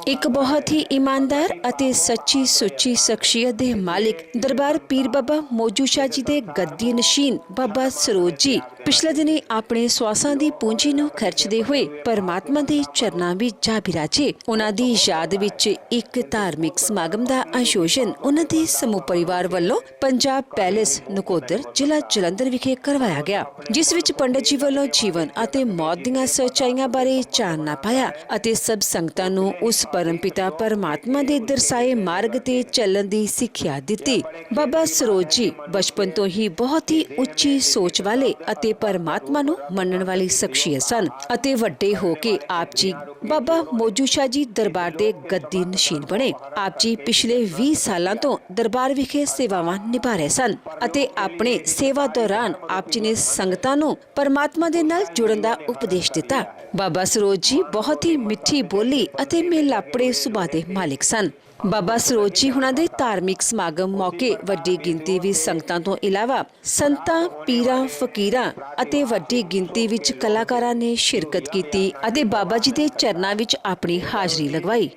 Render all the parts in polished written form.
एक बहुत ही ईमानदार ਅਤੇ ਸੱਚੀ ਸੁੱਚੀ ਸ਼ਖਸੀਅਤ ਦੇ ਮਾਲਿਕ ਦਰਬਾਰ ਪੀਰ ਬਾਬਾ ਮੌਜੂ ਸ਼ਾਹ ਜੀ ਦੇ ਗੱਦੀ ਨਸ਼ੀਨ ਬਾਬਾ ਸਰੋਜ ਜੀ ਪਿਛਲੇ ਦਿਨੀ ਆਪਣੇ ਸਵਾਸਾਂ ਦੀ ਪੂੰਜੀ ਨੂੰ ਖਰਚਦੇ ਹੋਏ ਪਰਮਾਤਮਾ ਦੇ ਚਰਨਾਂ ਵਿੱਚ ਜਾ ਬਿਰਾਜੇ। ਉਹਨਾਂ ਦੀ ਯਾਦ ਵਿੱਚ ਇੱਕ ਧਾਰਮਿਕ ਸਮਾਗਮ ਦਾ ਆਯੋਜਨ ਉਹਨਾਂ ਦੇ ਸਮੂਹ ਪਰਿਵਾਰ ਵੱਲੋਂ ਪੰਜਾਬ ਪੈਲੇਸ ਨਕੋਦਰ ਜ਼ਿਲ੍ਹਾ ਜਲੰਧਰ ਵਿਖੇ ਕਰਵਾਇਆ ਗਿਆ, ਜਿਸ ਵਿੱਚ ਪੰਡਤ ਜੀ ਵੱਲੋਂ ਜੀਵਨ ਅਤੇ ਮੌਤ ਦੀਆਂ ਸੱਚਾਈਆਂ ਬਾਰੇ ਚਾਨਣਾ ਪਾਇਆ ਅਤੇ ਸਭ ਸੰਗਤਾਂ ਨੂੰ ਉਸ परमपिता परमात्मा दे दर्शाए मार्ग ते चलन दी सिक्ख्या दित्ती। बाबा सरोज जी बचपन तो ही बहुत ही उच्ची सोच वाले अते परमात्मा नूं मनण वाली शख्सियत सन अते वड्डे हो के आप जी बाबा मौजू शाह जी दरबार दे गद्दी नशीन बने। आप जी पिछले 20 सालां तो दरबार विखे सेवावां निभा रहे सन अते अपने सेवा दौरान आप जी ने संगतां नूं परमात्मा दे नाल जुड़न दा उपदेश दिता। बाबा सरोज जी बहुत ही मिठी बोली अते मेलापड़े सुभाਅ ਦੇ मालिक सन। बाबा सरोज जी हुणां दे धार्मिक समागम मौके वड्डी गिनती विच संगतां तो इलावा संतां पीरां फकीरां अते वड्डी गिनती विच कलाकारां ने शिरकत कीती अते बाबा जी दे चरनां विच अपनी हाजरी लगवाई।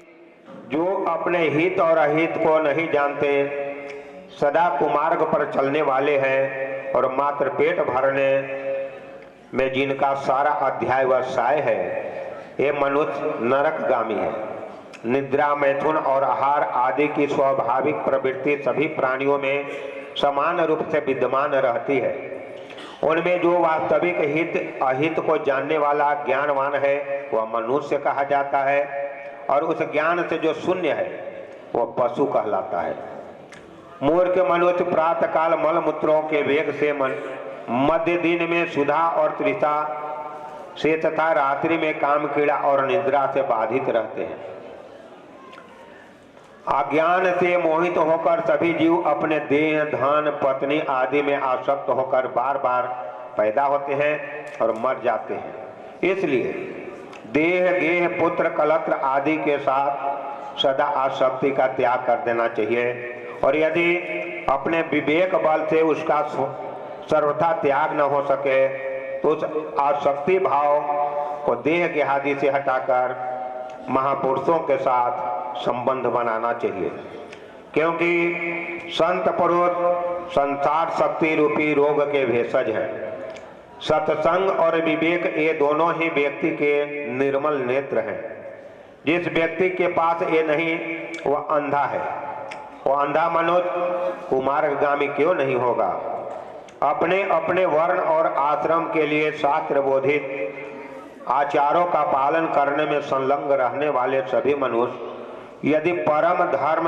जो अपने हित और अहित को नहीं जानते, सदा कुमार्ग पर चलने वाले हैं और मात्र पेट भरने में जिनका सारा अध्याय व साय है, ये मनुष्य नरकगामी है। निद्रा, मैथुन और आहार आदि की स्वाभाविक प्रवृत्ति सभी प्राणियों में समान रूप से विद्यमान रहती है। उनमें जो वास्तविक हित अहित को जानने वाला ज्ञानवान है वह मनुष्य कहा जाता है और उस ज्ञान से जो शून्य है वह पशु कहलाता है। मूर्ख मनुष्य प्रातः काल मल मूत्रों के वेग से मध्य दिन में सुधा और तृषा से तथा रात्रि में काम कीड़ा और निद्रा से बाधित रहते हैं। अज्ञान से मोहित होकर सभी जीव अपने देह, धन, पत्नी आदि में आसक्त होकर बार बार पैदा होते हैं और मर जाते हैं। इसलिए देह, गेह, पुत्र, कलत्र आदि के साथ सदा आसक्ति का त्याग कर देना चाहिए और यदि अपने विवेक बल से उसका सर्वथा त्याग न हो सके तो उस आसक्ति भाव को देह के आदि से हटाकर महापुरुषों के साथ संबंध बनाना चाहिए, क्योंकि संत पुरुष संसार शक्ति रूपी रोग के भेषज हैं। सत्संग और विवेक ये दोनों ही व्यक्ति के निर्मल नेत्र हैं। जिस व्यक्ति के पास ये नहीं वह अंधा है। वह अंधा मनुष्य कुमार्गगामी क्यों नहीं होगा। अपने अपने वर्ण और आश्रम के लिए शास्त्र बोधित आचारों का पालन करने में संलग्न रहने वाले सभी मनुष्य यदि परम धर्म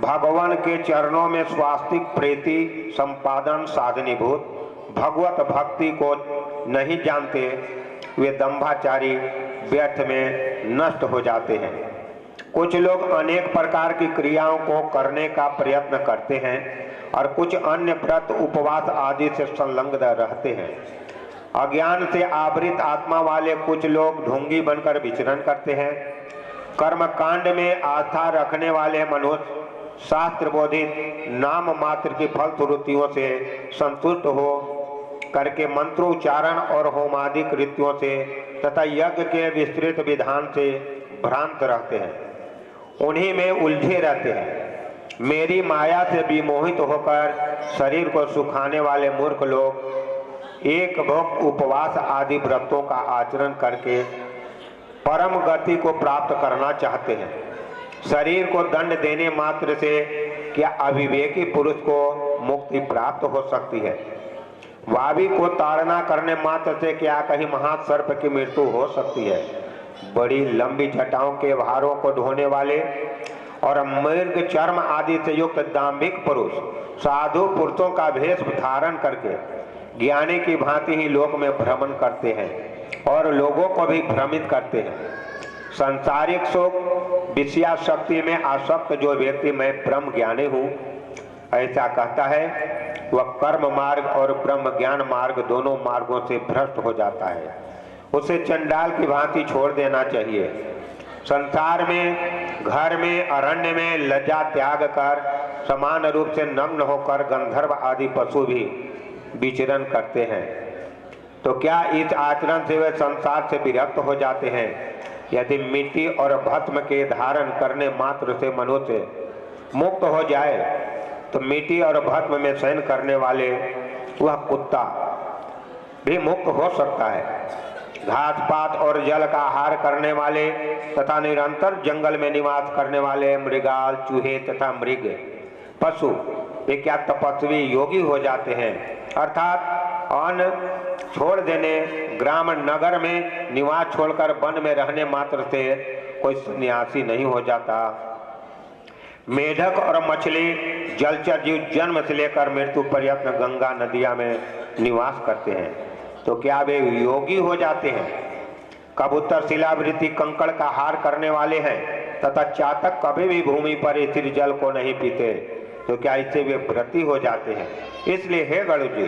भगवान के चरणों में स्वास्तिक प्रीति संपादन साधनीभूत भगवत भक्ति को नहीं जानते, वे दंभाचारी व्यर्थ में नष्ट हो जाते हैं। कुछ लोग अनेक प्रकार की क्रियाओं को करने का प्रयत्न करते हैं और कुछ अन्य व्रत, उपवास आदि से संलग्न रहते हैं। अज्ञान से आवृत आत्मा वाले कुछ लोग ढोंगी बनकर विचरण करते हैं। कर्म कांड में आस्था रखने वाले मनुष्य शास्त्र बोधित नाम मात्र की फलश्रुतियों से संतुष्ट हो करके मंत्रोच्चारण और होमादि कृत्यों से तथा यज्ञ के विस्तृत विधान से भ्रांत रहते हैं, उन्हीं में उलझे रहते हैं। मेरी माया से विमोहित होकर शरीर को सुखाने वाले मूर्ख लोग एक भोग, उपवास आदि व्रतों का आचरण करके परम गति को प्राप्त करना चाहते हैं। शरीर को दंड देने मात्र से क्या अविवेकी पुरुष को मुक्ति प्राप्त हो सकती है। वावी को ताड़ना करने मात्र से क्या कहीं महासर्प की मृत्यु हो सकती है। बड़ी लंबी जटाओं के भारों को ढोने वाले और मृग चर्म आदि से युक्त दाम्भिक पुरुष साधु पुरुषों का वेश धारण करके ज्ञानी की भांति ही लोक में भ्रमण करते हैं और लोगों को भी भ्रमित करते हैं। सांसारिक सुख, विषयाशक्ति में आसक्त जो व्यक्ति मैं ब्रह्म ज्ञानी हूँ ऐसा कहता है, वह कर्म मार्ग और ब्रह्म ज्ञान मार्ग दोनों मार्गों से भ्रष्ट हो जाता है। उसे चंडाल की भांति छोड़ देना चाहिए। संसार में, घर में, अरण्य में लज्जा त्याग कर समान रूप से नग्न होकर गंधर्व आदि पशु भी विचरण करते हैं। तो क्या इस आचरण से वे संसार से विरक्त हो जाते हैं? यदि मिट्टी और भस्म के धारण करने मात्र से मनुष्य मुक्त हो जाए तो मिट्टी और भस्म में शयन करने वाले वह कुत्ता भी मुक्त हो सकता है। घास पात और जल का आहार करने वाले तथा निरंतर जंगल में निवास करने वाले मृगाल, चूहे तथा मृग पशु वे क्या तपस्वी योगी हो जाते हैं, अर्थात अन्न छोड़ देने, ग्राम नगर में निवास छोड़कर वन में रहने मात्र से कोई सन्यासी नहीं हो जाता। मेढक और मछली जलचर जीव जन्म से लेकर मृत्यु पर्यंत गंगा नदिया में निवास करते हैं, तो क्या वे योगी हो जाते हैं? कबूतर शिलावृत्ति कंकड़ का आहार करने वाले हैं तथा चातक कभी भी भूमि पर स्थिर जल को नहीं पीते, तो क्या इससे वे व्रती हो जाते हैं? इसलिए हे गणु जी,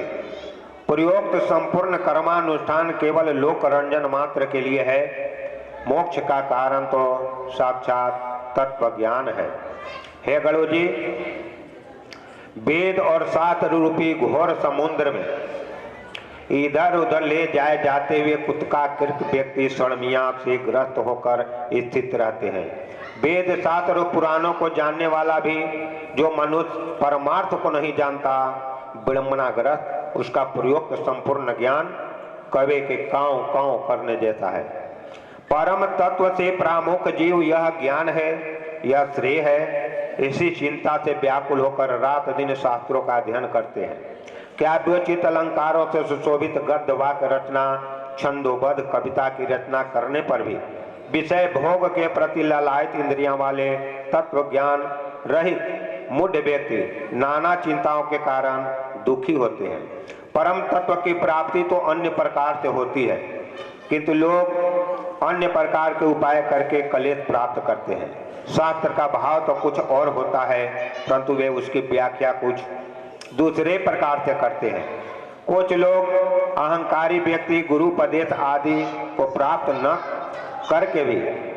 प्रयोक्त संपूर्ण कर्मानुष्ठान केवल लोक रंजन मात्र के लिए है। मोक्ष का कारण तो साक्षात तत्व ज्ञान है। हे गणु जी, वेद और शास्त्र रूपी घोर समुद्र में इधर उधर ले जाए जाते हुए कुत्काकृत व्यक्ति सड़मिया से ग्रस्त होकर स्थित रहते हैं। वेद शास्त्र और पुराणों को जानने वाला भी जो मनुष्य परमार्थ को नहीं जानता, विडंबनाग्रस्त, उसका प्रयुक्त संपूर्ण ज्ञान कवे के कांव कांव करने जैसा है। परम तत्व से प्रामुख जीव यह ज्ञान है, यह श्रेय है। इसी चिंता से व्याकुल होकर रात दिन शास्त्रों का अध्ययन करते हैं। काव्योचित अलंकारों से सुशोभित गद्य वाक्य रचना, छंदोबद्ध कविता की रचना करने पर भी विषय भोग के प्रति ललायत इंद्रियां वाले तत्व ज्ञान रहित मूढ़ व्यक्ति नाना चिंताओं के कारण दुखी होते हैं। परम तत्व की प्राप्ति तो अन्य प्रकार से होती है, किंतु लोग अन्य प्रकार के उपाय करके कलेश प्राप्त करते हैं। शास्त्र का भाव तो कुछ और होता है, परंतु वे उसकी व्याख्या कुछ दूसरे प्रकार से करते हैं। कुछ लोग अहंकारी व्यक्ति गुरुपदेश आदि को प्राप्त न करके भी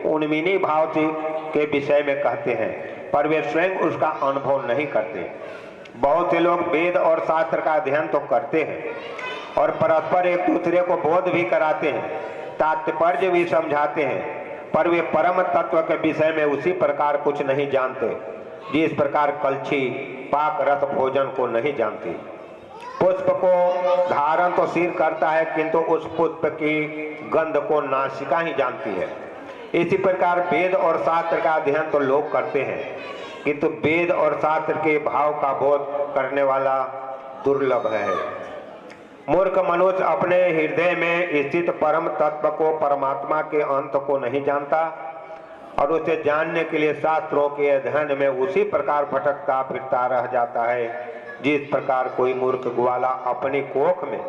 उन्मीनी भाव के विषय में कहते हैं, पर वे स्वयं उसका अनुभव नहीं करते। बहुत से लोग वेद और शास्त्र का अध्ययन तो करते हैं और परस्पर एक दूसरे को बोध भी कराते हैं, तात्पर्य भी समझाते हैं, पर वे परम तत्व के विषय में उसी प्रकार कुछ नहीं जानते जिस प्रकार कलछी पाक रस भोजन को नहीं जानती। पुष्प को धारण तो सिर करता है, किंतु उस पुष्प की गंध को नासिका ही जानती है। इसी प्रकार वेद और शास्त्र का अध्ययन तो लोग करते हैं, किंतु वेद और शास्त्र के भाव का बोध करने वाला दुर्लभ है। मूर्ख मनुष्य अपने हृदय में स्थित परम तत्व को, परमात्मा के अंत को नहीं जानता और उसे जानने के लिए शास्त्रों के अध्ययन में उसी प्रकार भटकता फिरता रह जाता है जिस प्रकार कोई मूर्ख ग्वाला अपनी कोख में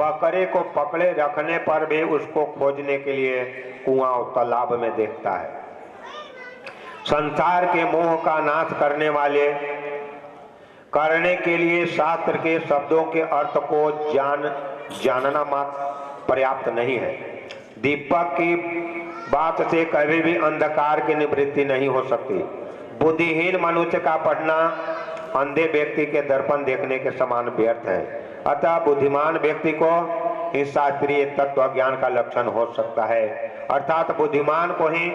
बकरे को पकड़े रखने पर भी उसको खोजने के लिए कुआं और तालाब में देखता है। संसार के मोह का नाश करने के लिए शास्त्र के शब्दों के अर्थ को जानना मात्र पर्याप्त नहीं है। दीपक की बात से कभी भी अंधकार की निवृत्ति नहीं हो सकती। बुद्धिहीन मनुष्य का पढ़ना अंधे व्यक्ति के दर्पण देखने के समान व्यर्थ है। अतः बुद्धिमान व्यक्ति को इस शास्त्रीय तत्व ज्ञान का लक्षण हो सकता है, अर्थात बुद्धिमान को ही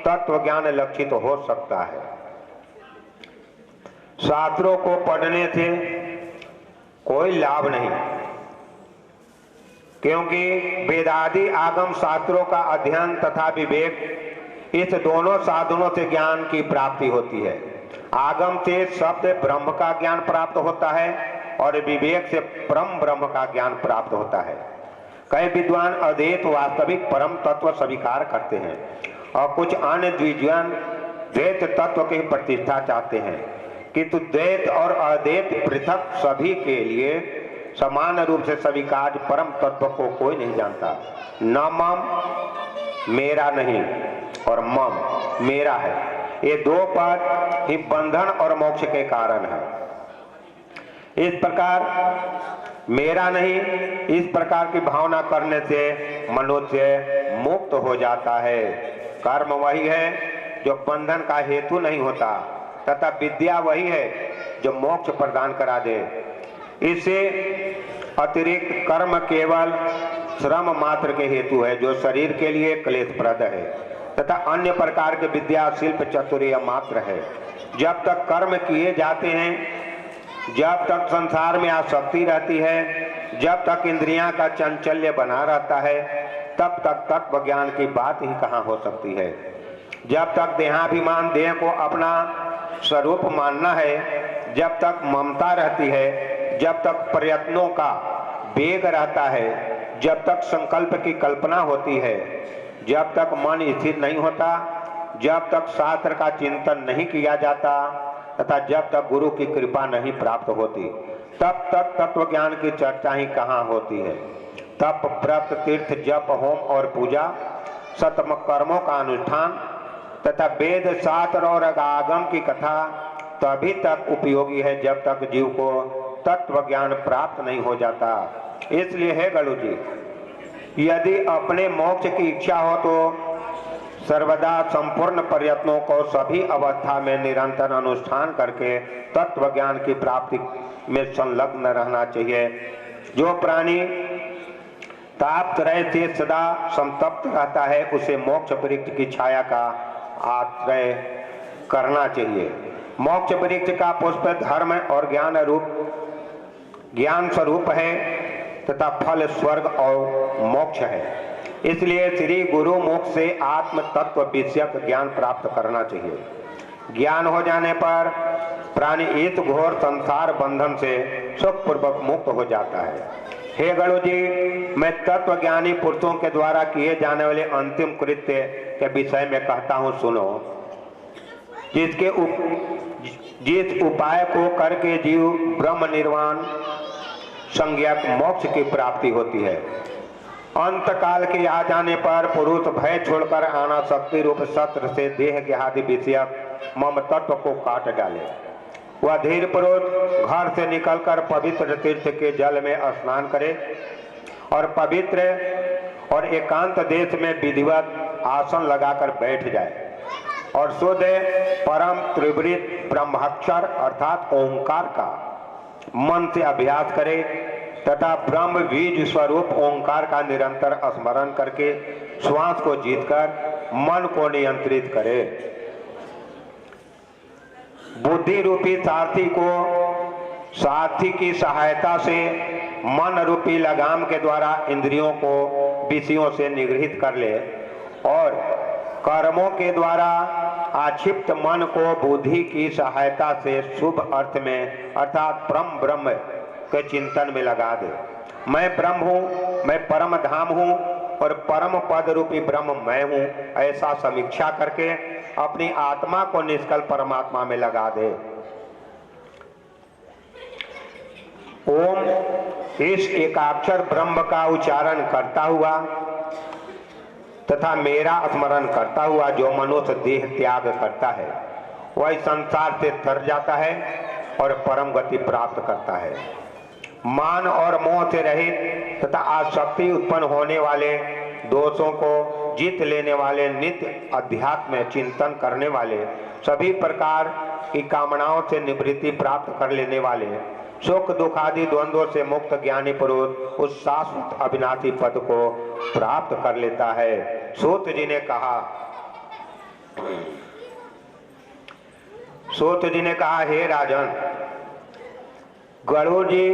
तत्व ज्ञान लक्षित हो सकता है। शास्त्रों को पढ़ने से कोई लाभ नहीं, क्योंकि वेदादि आगम शास्त्रों का अध्ययन तथा विवेक, इस दोनों साधनों से ज्ञान की प्राप्ति होती है। आगम से शब्द ब्रह्म का ज्ञान प्राप्त होता है और विवेक से परम ब्रह्म का ज्ञान प्राप्त होता है। कई विद्वान अद्वैत वास्तविक परम तत्व स्वीकार करते हैं और कुछ अन्य द्विजन द्वैत तत्व की प्रतिष्ठा चाहते हैं, किंतु द्वैत और अद्वैत पृथक सभी के लिए समान रूप से स्वीकार परम तत्व को कोई नहीं जानता। न मम मेरा नहीं और मम मेरा है, ये दो पद ही बंधन और मोक्ष के कारण है। इस प्रकार मेरा नहीं, इस प्रकार की भावना करने से मनुष्य मुक्त हो जाता है। कर्म वही है जो बंधन का हेतु नहीं होता, तथा विद्या वही है जो मोक्ष प्रदान करा दे। इससे अतिरिक्त कर्म केवल श्रम मात्र के हेतु है, जो शरीर के लिए क्लेशप्रद है। तथा अन्य प्रकार के विद्या शिल्प चतुर्य मात्र है। जब तक कर्म किए जाते हैं, जब तक संसार में आसक्ति रहती है, जब तक इंद्रियां का चांचल्य बना रहता है, तब तक तत्व ज्ञान की बात ही कहाँ हो सकती है। जब तक देहाभिमान देह को अपना स्वरूप मानना है, जब तक ममता रहती है, जब तक प्रयत्नों का वेग रहता है, जब तक संकल्प की कल्पना होती है, जब तक मन स्थिर नहीं होता, जब तक शास्त्र का चिंतन नहीं किया जाता तथा जब तक गुरु की कृपा नहीं प्राप्त होती, तब तक तत्व ज्ञान की चर्चा ही कहाँ होती है। तप, व्रत, तीर्थ, जप, होम और पूजा, सतम कर्मों का अनुष्ठान तथा वेद, शास्त्र और आगम की कथा तभी तक उपयोगी है जब तक जीव को तत्व ज्ञान प्राप्त नहीं हो जाता। इसलिए है गणु जी, यदि अपने मोक्ष की इच्छा हो तो सर्वदा संपूर्ण प्रयत्नों को सभी अवस्था में निरंतर अनुष्ठान करके तत्व ज्ञान की प्राप्ति में संलग्न रहना चाहिए। जो प्राणी तापत्रय से सदा संतप्त रहता है, उसे मोक्ष वृक्ष की छाया का आश्रय करना चाहिए। मोक्ष वृक्ष का पुष्प धर्म और ज्ञान स्वरूप है तथा फल स्वर्ग और मोक्ष है। इसलिए श्री गुरु मुख से आत्म तत्व विषयक ज्ञान प्राप्त करना चाहिए। ज्ञान हो जाने पर प्राणी इस घोर संसार बंधन से सुखपूर्वक मुक्त हो जाता है। हे गणु जी, मैं तत्व ज्ञानी पुरुषों के द्वारा किए जाने वाले अंतिम कृत्य के विषय में कहता हूँ, सुनो। जिस उपाय को करके जीव ब्रह्म निर्वाण संज्ञक मोक्ष की प्राप्ति होती है। अंत काल के आ जाने पर पुरुष भय छोड़कर अनासक्ति रूप शस्त्र से देह के आदि विषयक मम तत्व को काट डाले। वह धीर पुरुष घर से निकलकर पवित्र तीर्थ के जल में स्नान करे और पवित्र और एकांत देश में विधिवत आसन लगाकर बैठ जाए और शुद्ध परम त्रिवृत ब्रह्माक्षर अर्थात ओंकार का मन से अभ्यास करे तथा ब्रह्म बीज स्वरूप ओंकार का निरंतर स्मरण करके श्वास को जीतकर मन को नियंत्रित करे। बुद्धि रूपी सारथी की सहायता से मन रूपी लगाम के द्वारा इंद्रियों को विषयों से निगृहित कर ले और कर्मों के द्वारा आक्षिप्त मन को बुद्धि की सहायता से शुभ अर्थ में अर्थात परम ब्रह्म के चिंतन में लगा दे। मैं ब्रह्म हूँ, मैं परम धाम हूँ और परम पद रूपी ब्रह्म मैं हूँ, ऐसा समीक्षा करके अपनी आत्मा को निष्कल परमात्मा में लगा दे। ओम इस एकाक्षर ब्रह्म का उच्चारण करता हुआ तथा मेरा स्मरण करता हुआ जो मनुष्य देह त्याग करता है, वह संसार से तर जाता है और परम गति प्राप्त करता है। मान और मोह से रहित तथा आसक्ति उत्पन्न होने वाले दोषों को जीत लेने वाले, नित्य अध्यात्म चिंतन करने वाले, सभी प्रकार की कामनाओं से निवृत्ति प्राप्त कर लेने वाले, सुख दुख आदि द्वंद्वों से मुक्त ज्ञानी पुरुष उस शाश्वत अविनाशी पद को प्राप्त कर लेता है। सूत जी ने कहा, हे राजन, गरुड़ जी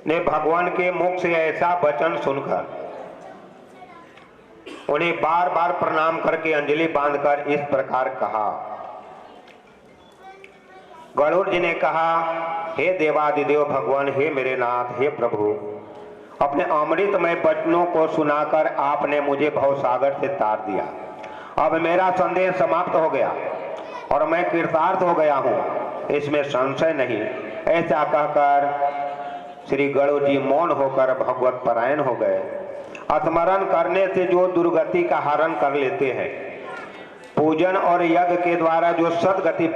ने भगवान के मुख से ऐसा वचन सुनकर उन्हें बार बार प्रणाम करके अंजलि बांधकर इस प्रकार कहा। गरुड़ जी ने कहा, हे देवादिदेव भगवान, हे मेरे नाथ, हे प्रभु, अपने अमृतमय वचनों को सुनाकर आपने मुझे भवसागर से तार दिया। अब मेरा संदेह समाप्त हो गया और मैं कृतार्थ हो गया हूँ, इसमें संशय नहीं। ऐसा कहकर श्री गरुड़ जी मौन होकर भगवत परायण हो गए। स्मरण करने से जो दुर्गति का हरण कर लेते हैं, पूजन और यज्ञ के द्वारा जो सदगति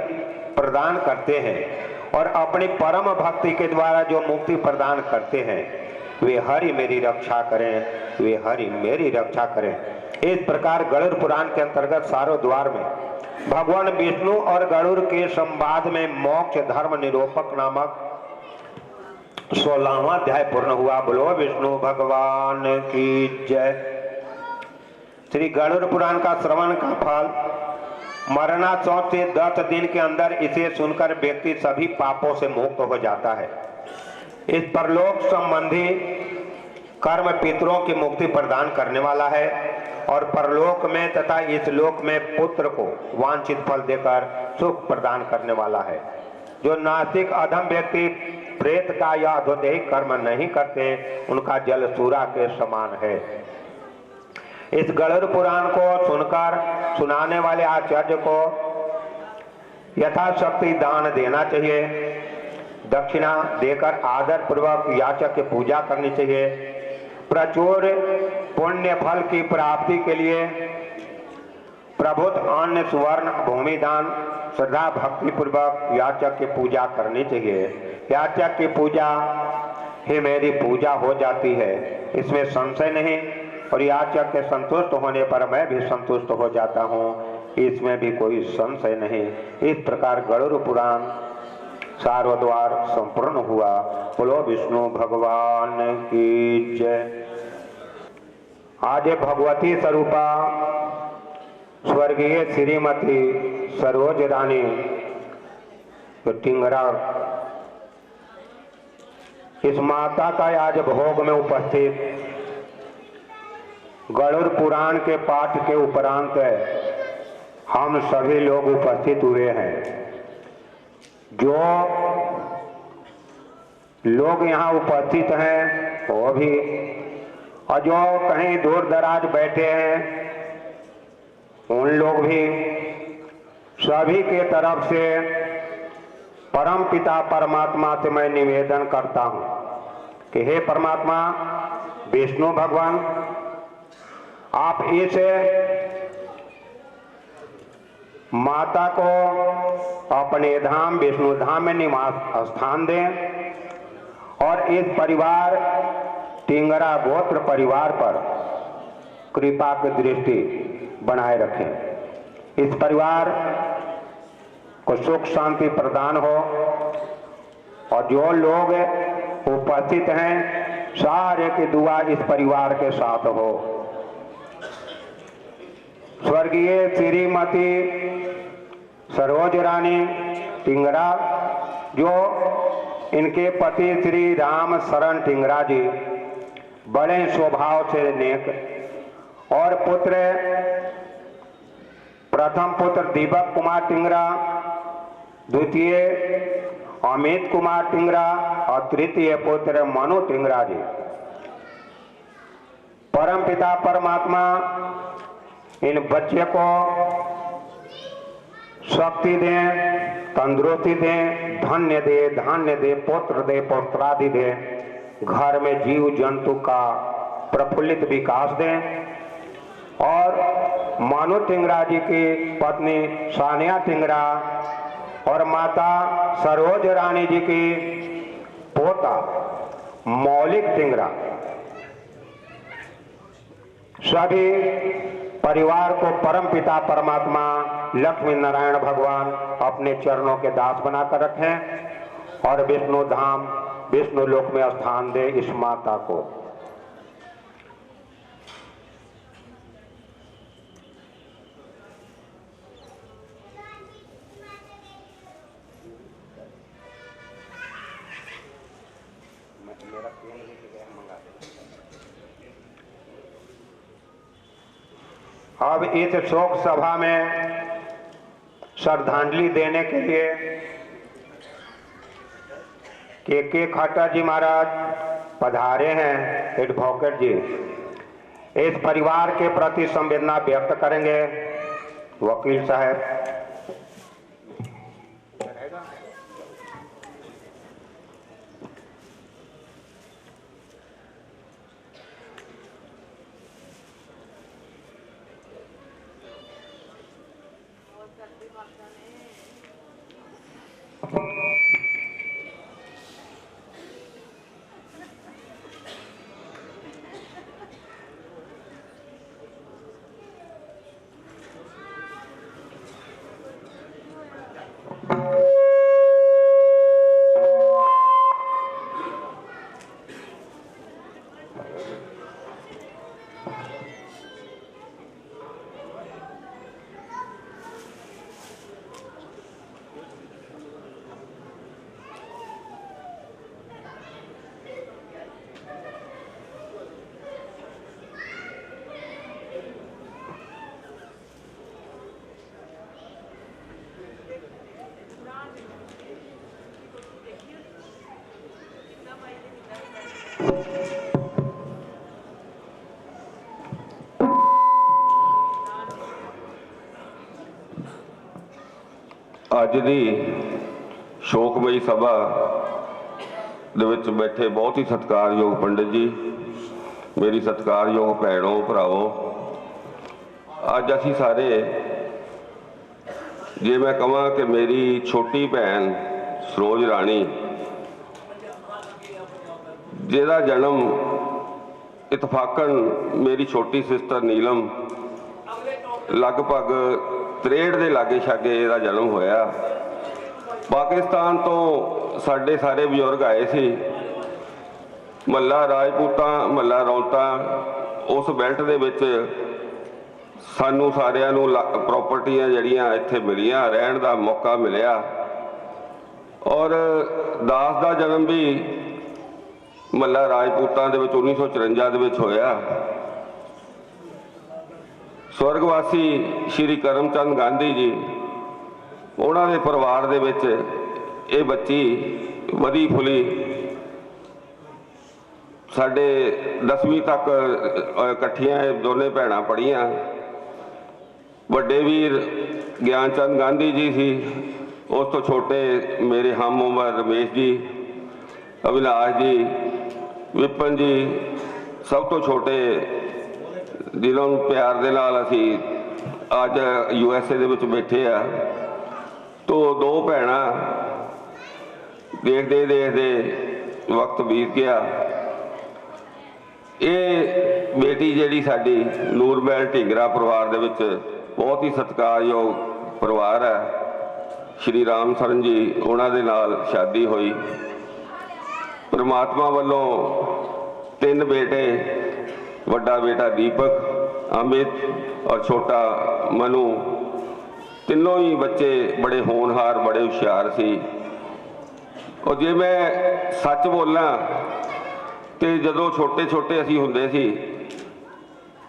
प्रदान करते हैं और अपनी परम भक्ति के द्वारा जो मुक्ति प्रदान करते हैं, वे हरि मेरी रक्षा करें, वे हरि मेरी रक्षा करें। इस प्रकार गरुड़ पुराण के अंतर्गत सारो द्वार में भगवान विष्णु और गरुड़ के संवाद में मोक्ष धर्म निरूपक नामक 16वां अध्याय पूर्ण हुआ। बोलो विष्णु भगवान की जय। श्री गरुड़ पुराण का श्रवण का फल मरणासौच से 10 दिन के अंदर इसे सुनकर व्यक्ति सभी पापों से मुक्त हो जाता है। इस परलोक संबंधी कर्म पितरों की मुक्ति प्रदान करने वाला है और परलोक में तथा इस लोक में पुत्र को वांछित फल देकर सुख प्रदान करने वाला है। जो नास्तिक अधम व्यक्ति प्रेत का या अधोदैहिक कर्म नहीं करते उनका जल सूरा के समान है। इस गरुड़ पुराण को सुनकर सुनाने वाले आचार्य को यथाशक्ति दान देना चाहिए। दक्षिणा देकर आदर पूर्वक याचक की पूजा करनी चाहिए। प्रचुर पुण्य फल की प्राप्ति के लिए प्रभुत अन्न सुवर्ण भूमि दान श्रद्धा भक्ति पूर्वक याचक की पूजा करनी चाहिए। याचक की पूजा ही मेरी पूजा हो जाती है, इसमें संशय नहीं, और याचक के संतुष्ट होने पर मैं भी संतुष्ट हो जाता हूँ, इसमें भी कोई संशय नहीं। इस प्रकार गरुड़ पुराण सार्वद्वार संपूर्ण हुआ। बोलो विष्णु भगवान की जय। आज भगवती स्वरूपा स्वर्गीय श्रीमती सरोज रानी टिंगरा, इस माता का आज भोग में उपस्थित गरुड़ पुराण के पाठ के उपरांत हम सभी लोग उपस्थित हुए हैं। जो लोग यहाँ उपस्थित हैं वो भी, और जो कहीं दूर दराज बैठे हैं उन लोग भी, सभी के तरफ से परम पिता परमात्मा से मैं निवेदन करता हूँ कि हे परमात्मा विष्णु भगवान, आप इस माता को अपने धाम विष्णु धाम में निवास स्थान दें और इस परिवार टिंगरा गोत्र परिवार पर कृपा की दृष्टि बनाए रखें। इस परिवार को सुख शांति प्रदान हो और जो लोग उपस्थित हैं सारे की दुआ इस परिवार के साथ हो। स्वर्गीय श्रीमती सरोज रानी टिंगरा, जो इनके पति श्री राम शरण टिंगरा जी बड़े स्वभाव से नेक, और पुत्र प्रथम पुत्र दीपक कुमार टिंगरा, द्वितीय अमित कुमार टिंगरा और तृतीय पुत्र मनु टिंगरा जी। परम पिता परमात्मा इन बच्चे को शक्ति दें, तंदुरुस्ती दें, धन्य दे, धान्य दे, पुत्र दे, पौत्रादि दे, घर में जीव जंतु का प्रफुल्लित विकास दें। और मनु टिंगरा जी की पत्नी सानिया टिंगरा और माता सरोज रानी जी की पोता मौलिक टिंगरा, सभी परिवार को परम पिता परमात्मा लक्ष्मी नारायण भगवान अपने चरणों के दास बनाकर रखें और विष्णु धाम विष्णु लोक में स्थान दे इस माता को। अब इस शोक सभा में श्रद्धांजलि देने के लिए के खट्टर जी महाराज पधारे हैं। एडवोकेट जी इस परिवार के प्रति संवेदना व्यक्त करेंगे। वकील साहब ਅੱਜ ਦੀ ਸ਼ੋਕਮਈ ਸਭਾ ਦੇ ਵਿੱਚ ਬੈਠੇ ਬਹੁਤ ਹੀ ਸਤਿਕਾਰਯੋਗ ਪੰਡਿਤ ਜੀ, ਮੇਰੀ ਸਤਿਕਾਰਯੋਗ ਭੈਣੋ ਭਰਾਵੋ, ਅੱਜ ਅਸੀਂ ਸਾਰੇ, ਜੇ मैं ਕਹਾਂ कि मेरी छोटी भैन सरोज राणी जिहदा जन्म इतफाकन मेरी छोटी सिस्टर नीलम लगभग 63 के लागे छागे इहदा जन्म होया। पाकिस्तान तो साडे सारे बजुर्ग आए सी, महला राजपूतां महला रौंता उस बेल्ट दे विच सानू सारियां नू प्रॉपर्टियां जड़ियां इत्थे मिलियां, रहण दा मौका मिलिया। और दास दा जन्म भी महला राजपूतां दे विच 1954 दे विच होया। स्वर्गवासी श्री करमचंद गांधी जी, उन्हां दे परिवार दे विच ये बच्ची वधी फुली साडे 10वीं तक इकट्ठियां दोने भैणां पढ़ियां। वड्डे वीर ज्ञानचंद गांधी जी सी, उस तो छोटे मेरे हम उम्र रमेश जी, अविनाश जी, विपिन जी, सब तो छोटे जिन्होंने प्यार दे नाल असी अज USA दे विच बैठे आ। तो दो भैणां देखते देखते वक्त बीत गया। ये बेटी जिहड़ी साडी नूरमहल ढिंगरा परिवार दे विच बहुत ही सत्कारयोग परिवार है। श्री राम सरन जी उन्हां दे नाल शादी हुई। परमात्मा वालों 3 बेटे, वड्डा बेटा दीपक, अमित और छोटा मनु, तीनों ही बच्चे बड़े होनहार बड़े हुशियार सी। और जे मैं सच बोलना तो जदों छोटे छोटे असी हुंदे सी,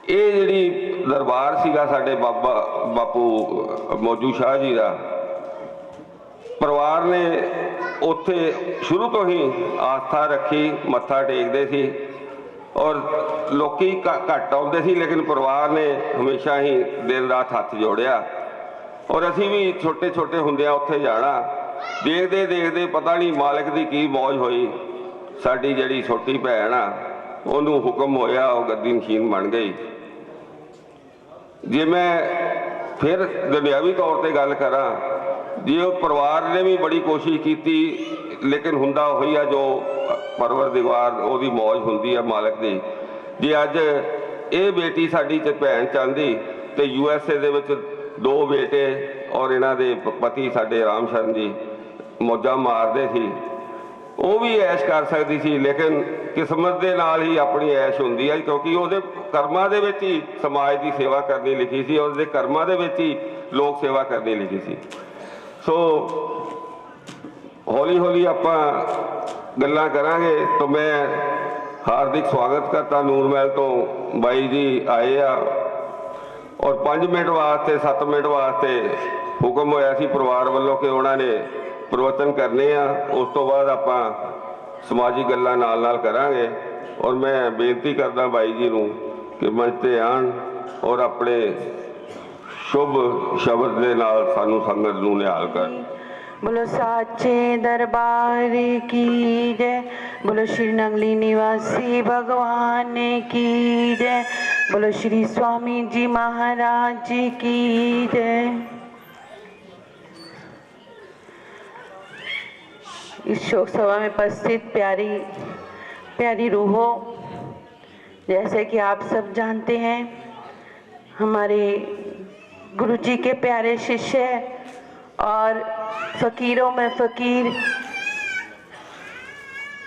ये जिहड़ी दरबार सीगा साडे बाबा बापू मौजू शाह जी का, परिवार ने उत्थे शुरू तो ही आस्था रखी, मत्था टेकते सी और लोकी घट आउंदे सी, लेकिन परिवार ने हमेशा ही दिन रात हथ जोड़िया। और असी भी छोटे छोटे हुंदियां उत्थे जाना, देखते देखते पता नहीं मालिक की की मौज हुई, साडी जिहड़ी छोटी भैन आ उहनूं हुक्म होया, वो गद्दी नशीन बन गई। जे मैं फिर दुनियावी तौर पर गल करा, जे वो परिवार ने भी बड़ी कोशिश की, लेकिन हुंदा वही है जो परवरदिगार ओदी मौज हुंदी है मालिक दी। जे अज ये बेटी साडी च भैन चाहती तो USA दे विच 2 बेटे और इन्हां दे पति साडे राम शरण जी मौजा मारदे सी, वो भी ऐश कर सकती सी, लेकिन किस्मत के नाल ही अपनी ऐश हुंदी है, क्योंकि वो कर्मां दे विच ही समाज की सेवा करनी लिखी सी, उसके कर्मां दे विच ही लोक सेवा करनी लिखी सी। सो हौली हौली आपां गल्लां करांगे। तो मैं हार्दिक स्वागत करता नूरमहल तो बाई जी आए आ, और 5 मिनट वास्ते 7 मिनट वास्ते हुक्म होया सी परिवार वालों कि उन्होंने प्रवचन करने आ, उस तो बाद आपां समाजिक गल्लां नाल नाल करांगे। और मैं बेनती करदा बाई जी नूं कि मंच ते आण और अपने शुभ शब्द दे नाल सानू संगत नूं निहाल कर। बोलो साचे दरबार की जय, बोलो श्री नंगली निवासी भगवान की जय, बोलो श्री स्वामी जी महाराज की जय। इस शोक सभा में उपस्थित प्यारी प्यारी रूहों, जैसे कि आप सब जानते हैं, हमारे गुरु जी के प्यारे शिष्य और फकीरों में फकीर,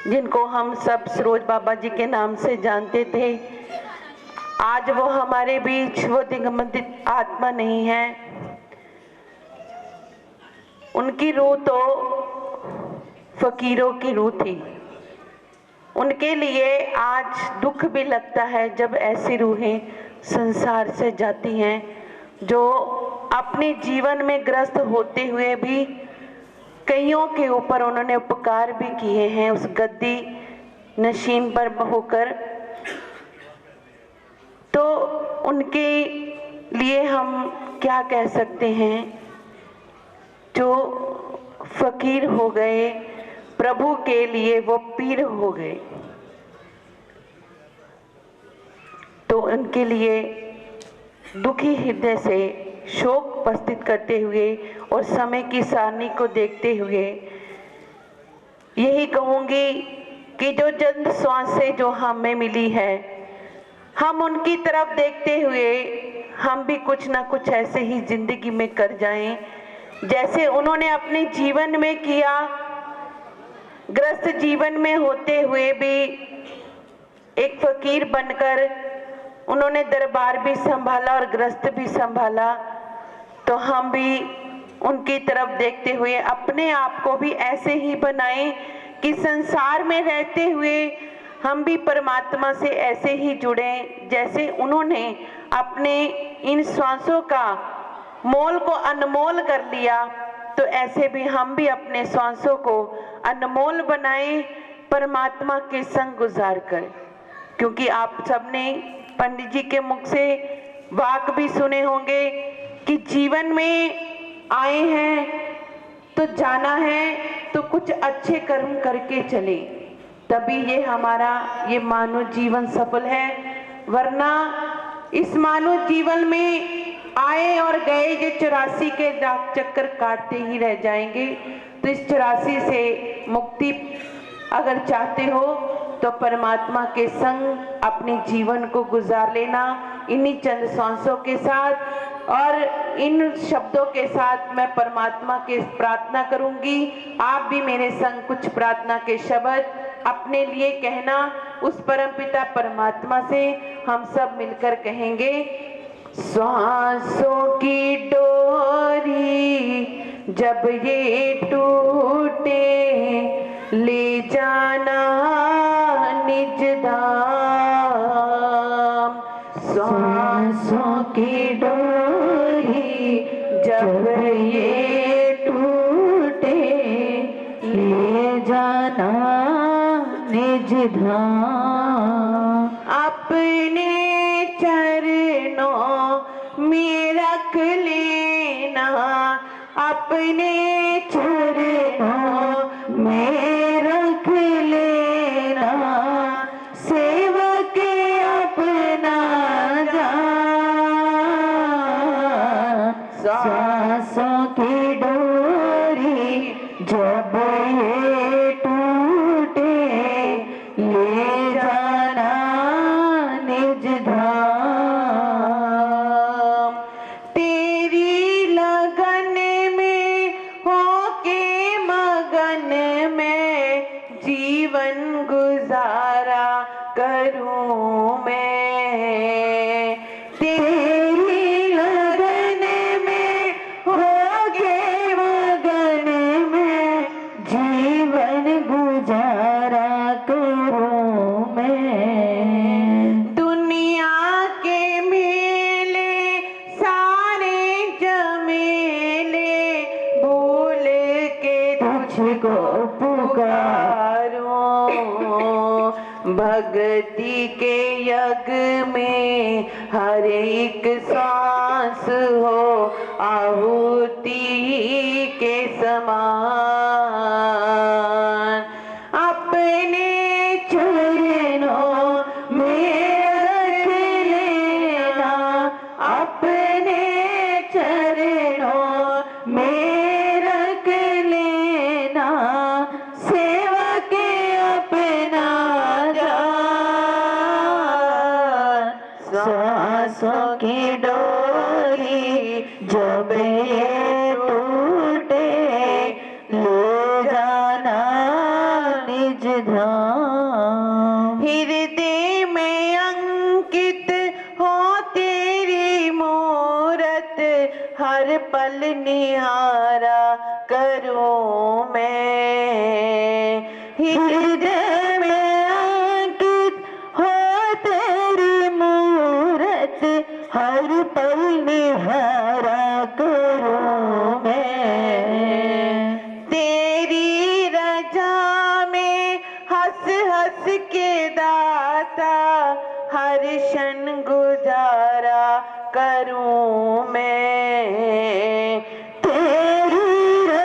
जिनको हम सब सरोज बाबा जी के नाम से जानते थे, आज वो हमारे बीच वो दिगंबरित आत्मा नहीं है। उनकी रूह तो फकीरों की रूह थी। उनके लिए आज दुख भी लगता है जब ऐसी रूहें संसार से जाती हैं, जो अपने जीवन में ग्रस्त होते हुए भी कईयों के ऊपर उन्होंने उपकार भी किए हैं उस गद्दी नशीन पर होकर। तो उनके लिए हम क्या कह सकते हैं। जो फकीर हो गए, प्रभु के लिए वो पीर हो गए। तो उनके लिए दुखी हृदय से शोक उपस्थित करते हुए और समय की सारणी को देखते हुए यही कहूँगी कि जो चंद श्वासें जो हमें मिली है, हम उनकी तरफ देखते हुए हम भी कुछ ना कुछ ऐसे ही जिंदगी में कर जाएं जैसे उन्होंने अपने जीवन में किया। ग्रस्त जीवन में होते हुए भी एक फकीर बनकर उन्होंने दरबार भी संभाला और ग्रस्त भी संभाला। तो हम भी उनकी तरफ देखते हुए अपने आप को भी ऐसे ही बनाएं कि संसार में रहते हुए हम भी परमात्मा से ऐसे ही जुड़ें जैसे उन्होंने अपने इन श्वासों का मोल को अनमोल कर लिया। तो ऐसे भी हम भी अपने श्वासों को अनमोल बनाएं परमात्मा के संग गुजार कर। क्योंकि आप सबने पंडित जी के मुख से वाक भी सुने होंगे कि जीवन में आए हैं तो जाना है, तो कुछ अच्छे कर्म करके चले, तभी ये हमारा ये मानव जीवन सफल है। वरना इस मानव जीवन में आए और गए ये 84 के डाक चक्कर काटते ही रह जाएंगे। तो इस 84 से मुक्ति अगर चाहते हो तो परमात्मा के संग अपने जीवन को गुजार लेना। इन्हीं चंद सांसों के साथ और इन शब्दों के साथ मैं परमात्मा के प्रार्थना करूंगी। आप भी मेरे संग कुछ प्रार्थना के शब्द अपने लिए कहना। उस परमपिता परमात्मा से हम सब मिलकर कहेंगे। श्वासों की डोरी जब ये टूटे, ले जाना निज धाम। श्वासों की डोरी जब ये टूटे, ले जाना निज धाम। अपने चरणों में रख लेना, अपने चरणों में रख लेना, सेवक अपना जान। सांसों की डोरी जब ये टूटे, ले जाना निज धाम। तेरी लगन में होके मगन में जीवन गुजारा करूं मैं। तेरी लगन में होके मगन में जीवन गुजारा करूं मैं। दुनिया के मेले सारे जमेले भूल के तुझको पुकारूं। भक्ति के यज्ञ में हर एक सांस हो आहुति के समान। अपने चरणों में रख लेना, अपने चरणों में रख लेना, सेवा के अपना जान। सांसों की डोरी जब ये टूटे, ले जाना निज धाम। हृदय में अंकित हो तेरी मूरत, हर पल निहारा करूं मैं। हृदय में अंकित हो तेरी मूरत, हर पल निहारा करूं मैं। तेरी रजा में हंस हंस के दाता, हर क्षण गुजारा करूं मैं। तेरी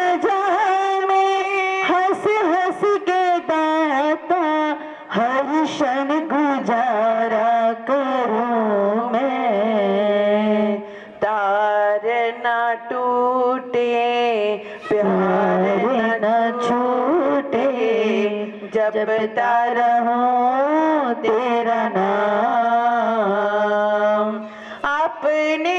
जपता रहूं तेरा नाम, अपने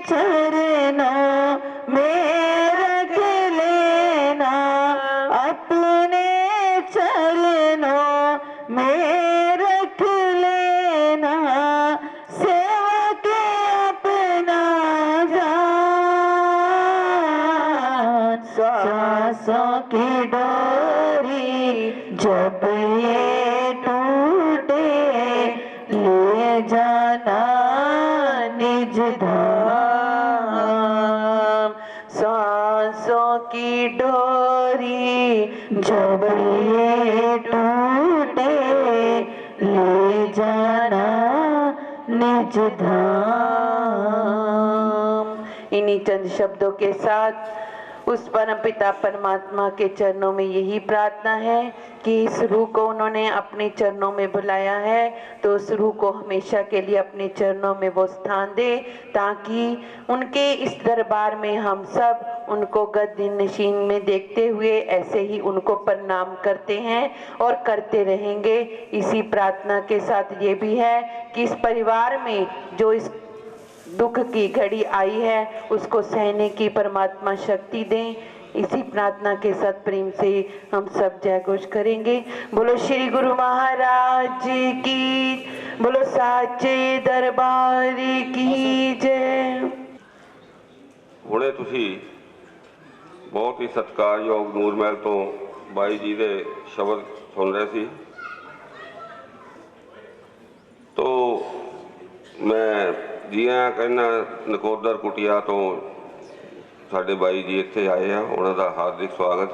चरणों में रख लेना, अपने चरणों में रख लेना, सेवक अपना जान, सांसों की डोरी जब ये टूटे, ले जाना निज धाम, सांसों की डोरी जब ये टूटे, ले जाना निज धाम। इन्हीं चंद शब्दों के साथ उस परमपिता परमात्मा के चरणों में यही प्रार्थना है कि इस रूह को उन्होंने अपने चरणों में बुलाया है, तो उस रूह को हमेशा के लिए अपने चरणों में वो स्थान दे, ताकि उनके इस दरबार में हम सब उनको गद्दी नशीन में देखते हुए ऐसे ही उनको प्रणाम करते हैं और करते रहेंगे। इसी प्रार्थना के साथ ये भी है कि इस परिवार में जो इस दुख की घड़ी आई है उसको सहने की परमात्मा शक्ति दें। इसी प्रार्थना के साथ प्रेम से हम सब जय घोष करेंगे। बोलो श्री गुरु महाराज की, बोलो साचे दरबार की जय। ਹੁਣੇ ਤੁਸੀਂ ਬਹੁਤ ਹੀ ਸਤਿਕਾਰਯੋਗ ਨੂਰਮਹਿਲ ਤੋਂ ਬਾਈ ਜੀ ਦੇ ਸ਼ਬਦ ਸੁਣ ਰਹੇ ਸੀ। ਤੋ ਮੈਂ ਜੀ ਆਇਆਂ ਕਹਿੰਦਾ ਨਕੋਦਰ ਕੁਟੀਆ ਤੋਂ ਸਾਡੇ ਬਾਈ ਜੀ ਇੱਥੇ ਆਏ ਆ, ਉਹਨਾਂ ਦਾ ਹਾਰਦਿਕ ਸਵਾਗਤ।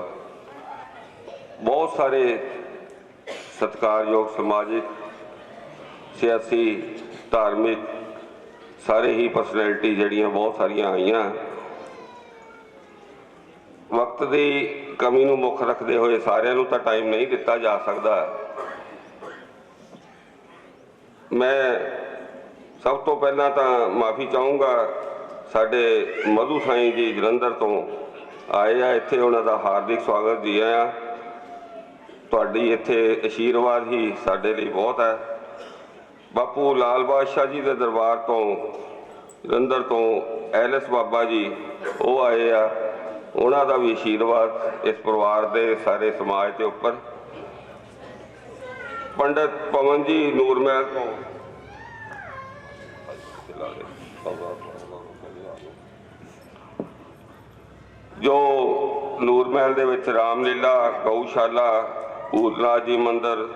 ਬਹੁਤ ਸਾਰੇ ਸਤਿਕਾਰਯੋਗ ਸਮਾਜਿਕ, ਸਿਆਸੀ, ਧਾਰਮਿਕ ਸਾਰੇ ਹੀ ਪਰਸਨੈਲਿਟੀ ਜਿਹੜੀਆਂ ਬਹੁਤ ਸਾਰੀਆਂ ਆਈਆਂ। ਵਕਤ ਦੀ ਕਮੀ ਨੂੰ ਮੁੱਖ ਰੱਖਦੇ ਹੋਏ ਸਾਰਿਆਂ ਨੂੰ ਤਾਂ ਟਾਈਮ ਨਹੀਂ ਦਿੱਤਾ ਜਾ ਸਕਦਾ। ਮੈਂ ਸਭ ਤੋਂ ਪਹਿਲਾਂ ਤਾਂ ਮਾਫੀ ਚਾਹੂੰਗਾ, ਸਾਡੇ ਮਧੂ ਸਾਈਂ ਜੀ ਜਲੰਧਰ ਤੋਂ ਆਏ ਆ ਇੱਥੇ, ਉਹਨਾਂ ਦਾ ਹਾਰਦਿਕ ਸਵਾਗਤ ਜੀ ਆਇਆਂ। ਤੁਹਾਡੀ ਇੱਥੇ ਆਸ਼ੀਰਵਾਦ ਹੀ ਸਾਡੇ ਲਈ ਬਹੁਤ ਹੈ। ਬਾਪੂ ਲਾਲ ਬਾਦਸ਼ਾਹ ਜੀ ਦੇ ਦਰਬਾਰ ਤੋਂ ਜਲੰਧਰ ਤੋਂ ਐਲਐਸ ਬਾਬਾ ਜੀ ਉਹ ਆਏ ਆ, ਉਹਨਾਂ ਦਾ ਵੀ ਆਸ਼ੀਰਵਾਦ ਇਸ ਪਰਿਵਾਰ ਦੇ ਸਾਰੇ ਸਮਾਜ ਦੇ ਉੱਪਰ। ਪੰਡਤ ਪਵਨ ਜੀ ਨੂਰਮਹਿਲ ਤੋਂ ਜੋ ਨੂਰਮਹਿਲ ਦੇ ਵਿੱਚ ਰਾਮਲੀਲਾ, ਗਊਸ਼ਾਲਾ, ਭੂਤਨਾਥ ਜੀ ਮੰਦਿਰ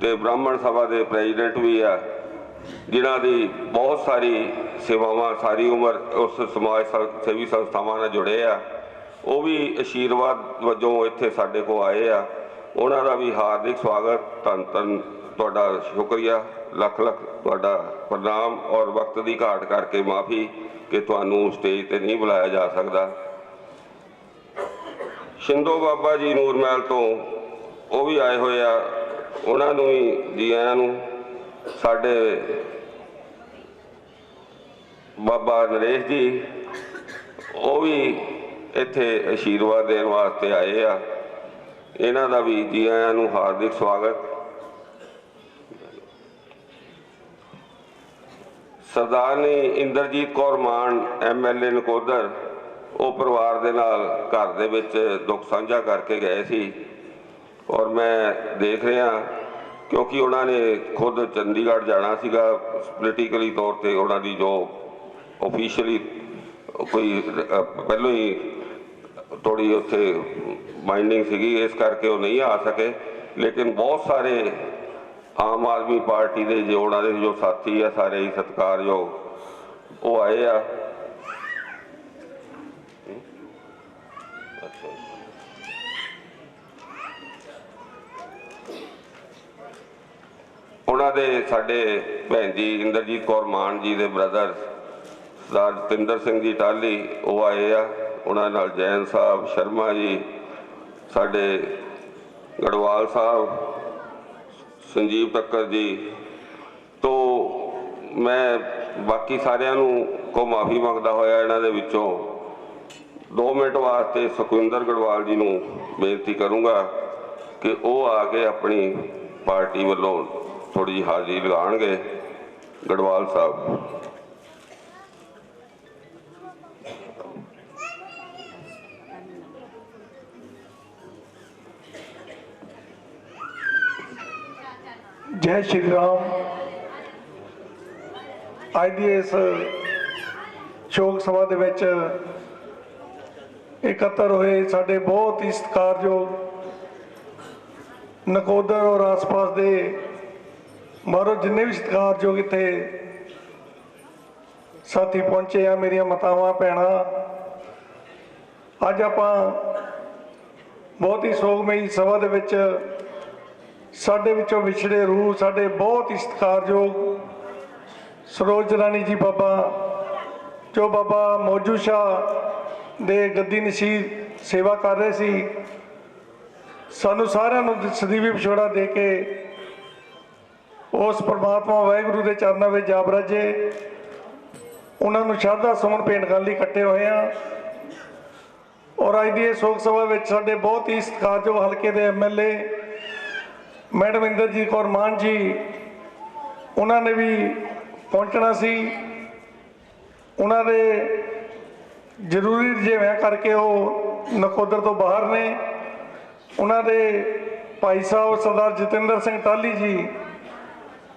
ਤੇ ਬ੍ਰਾਹਮਣ ਸਭਾ ਦੇ ਪ੍ਰੈਜ਼ੀਡੈਂਟ ਵੀ ਆ, ਜਿਨ੍ਹਾਂ ਦੀ ਬਹੁਤ ਸਾਰੀ ਸੇਵਾਵਾਂ ਸਾਰੀ ਉਮਰ ਉਸ ਸਮਾਜ ਸੇਵੀ ਸੰਸਥਾਵਾਂ ਨਾਲ ਜੁੜੇ ਆ, ਉਹ ਵੀ ਆਸ਼ੀਰਵਾਦ ਵਜੋਂ ਇੱਥੇ ਸਾਡੇ ਕੋਲ ਆਏ ਆ। ਉਹਨਾਂ ਦਾ ਵੀ ਹਾਰਦਿਕ ਸਵਾਗਤ। ਧੰਨ ਧੰਨ, ਤੁਹਾਡਾ ਸ਼ੁਕਰੀਆ, ਲੱਖ ਲੱਖ ਤੁਹਾਡਾ ਪ੍ਰਣਾਮ। ਔਰ ਵਕਤ ਦੀ ਘਾਟ ਕਰਕੇ ਮਾਫੀ ਕਿ ਤੁਹਾਨੂੰ ਸਟੇਜ ਤੇ ਨਹੀਂ ਬੁਲਾਇਆ ਜਾ ਸਕਦਾ। ਸ਼ਿੰਦੋ ਬਾਬਾ ਜੀ ਨੂਰਮਹਿਲ ਤੋਂ ਉਹ ਵੀ ਆਏ ਹੋਏ ਆ, ਉਹਨਾਂ ਨੂੰ ਵੀ ਜੀ ਆਇਆਂ ਨੂੰ। ਸਾਡੇ ਬਾਬਾ ਨਰੇਸ਼ ਜੀ ਉਹ ਵੀ ਇੱਥੇ ਆਸ਼ੀਰਵਾਦ ਦੇਣ ਵਾਸਤੇ ਆਏ ਆ, ਇਹਨਾਂ ਦਾ ਵੀ ਜੀ ਆਇਆਂ ਨੂੰ ਹਾਰਦਿਕ ਸਵਾਗਤ। ਸਰਦਾਰਨੀ ਇੰਦਰਜੀਤ ਕੌਰ ਮਾਨ MLA ਨਕੋਦਰ, ਉਹ ਪਰਿਵਾਰ ਦੇ ਨਾਲ ਘਰ ਦੇ ਵਿੱਚ ਦੁੱਖ ਸਾਂਝਾ ਕਰਕੇ ਗਏ ਸੀ, ਔਰ ਮੈਂ ਦੇਖ ਰਿਹਾ ਕਿਉਂਕਿ ਉਹਨਾਂ ਨੇ ਖੁਦ ਚੰਡੀਗੜ੍ਹ ਜਾਣਾ ਸੀਗਾ, ਪੋਲੀਟੀਕਲੀ ਤੌਰ ਤੇ ਉਹਨਾਂ ਦੀ ਜੋ ਆਫੀਸ਼ੀਅਲੀ ਕੋਈ ਪਹਿਲਾਂ ਹੀ ਥੋੜ੍ਹੀ ਉੱਥੇ ਮਾਈਂਡਿੰਗ ਸੀਗੀ, ਇਸ ਕਰਕੇ ਉਹ ਨਹੀਂ ਆ ਸਕੇ। ਲੇਕਿਨ ਬਹੁਤ ਸਾਰੇ ਆਮ ਆਦਮੀ ਪਾਰਟੀ ਦੇ ਜੋ ਉਹਨਾਂ ਦੇ ਜੋ ਸਾਥੀ ਆ ਸਾਰੇ ਹੀ ਸਤਿਕਾਰਯੋਗ, ਉਹ ਆਏ ਆ। ਉਹਨਾਂ ਦੇ ਸਾਡੇ ਭੈਣ ਜੀ ਇੰਦਰਜੀਤ ਕੌਰ ਮਾਨ ਜੀ ਦੇ ਬ੍ਰਦਰ ਸਰਦਾਰ ਜਤਿੰਦਰ ਸਿੰਘ ਜੀ ਟਾਹਲੀ, ਉਹ ਆਏ ਆ। ਉਹਨਾਂ ਨਾਲ ਜੈਨ ਸਾਹਿਬ, ਸ਼ਰਮਾ ਜੀ, ਸਾਡੇ ਗੜਵਾਲ ਸਾਹਿਬ, ਸੰਜੀਵ ਟੱਕਰ ਜੀ। ਤੋ ਮੈਂ ਬਾਕੀ ਸਾਰਿਆਂ ਨੂੰ ਕੋ ਮਾਫੀ ਮੰਗਦਾ ਹੋਇਆ ਇਹਨਾਂ ਦੇ ਵਿੱਚੋਂ 2 ਮਿੰਟ ਵਾਸਤੇ ਸੁਖਵਿੰਦਰ ਗੜਵਾਲ ਜੀ ਨੂੰ ਬੇਨਤੀ ਕਰੂੰਗਾ कि वो आके अपनी पार्टी वालों थोड़ी जी हाजिरी लगाएंगे। गढ़वाल साहब। जय श्री राम। अज की इस शोक सभा दे विच इकत्तर हुए साडे बहुत ही सत्कारयोग नकोदर और आस पास के बाहरों जिन्ने भी सत्कारयोग इत्थे साथी पहुंचे हैं, मेरिया मातावां भैणां, अज आपां बहुत ही सोगमई सभा दे विच साडे विचों विछड़े रूह साडे बहुत ही सत्कारयोग सरोज रानी जी बाबा, जो बाबा मौजू शाह दे गद्दी नशीर सेवा कर रहे सी, सानू सारिआं नूं सਦੀवी विछोड़ा दे के उस परमात्मा वाहिगुरू के चरणों में जा बराजे। उन्होंने श्रद्धा सुमन भेंट करने लई इकट्ठे हुए हैं। और अज की शोक सभा में साडे बहुत ही सत्कारयोग हल्के के MLA मैडम इंद्रजीत कौर मान जी, उन्होंने भी पहुंचना सी। उन्होंने जरूरी रजेवियां करके वो नकोदर तो बाहर ने। उन्होंने भाई साहब सरदार जतिंदर सिंह टाली जी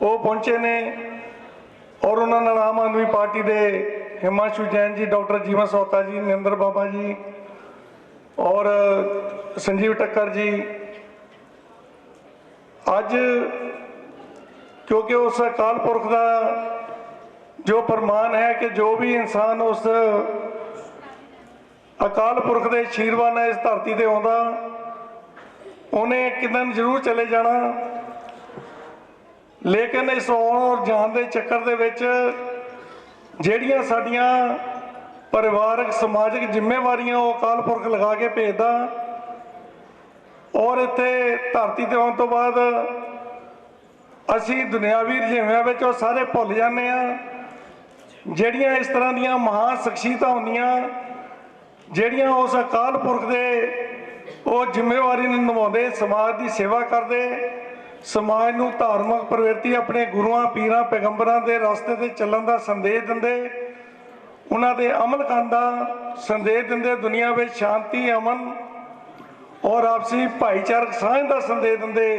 वो पहुंचे ने और उन्होंने आम आदमी पार्टी के हिमांशु जैन जी, डॉक्टर जीवन सोता जी, नरेंद्र बाबा जी और संजीव टक्कर जी। अज क्योंकि उस अकाल पुरख का जो फरमान है कि जो भी इंसान उस अकाल पुरख के आशीर्वाद है इस धरती पर आउंदा, उन्हें एक दिन जरूर चले जाना। लेकिन इस आउण और जान के चक्कर दे विच जिहड़ियां साडियां परिवारक समाजिक जिम्मेवारियां वो अकाल पुरख लगा के भेजदा और इत्थे धरती ते आउण तो बाद असी दुनियावी रजेवियां विच वो सारे भुल जाने आ। जिहड़ियां इस तरह दीयां महान शख्सियतां होंदियां जिहड़ियां उस अकाल पुरख दे वो जिम्मेवारी निभाउंदे, समाज की सेवा करते, समाज नूं धार्मिक प्रवृत्ति अपने गुरुआं पीरां पैगंबरां दे रास्ते ते चलण दा संदेश दिंदे, उन्हां दे अमल करन दा संदेश दिंदे, दुनिया में शांति अमन और आपसी भाईचारक साझ का संदेश दिंदे।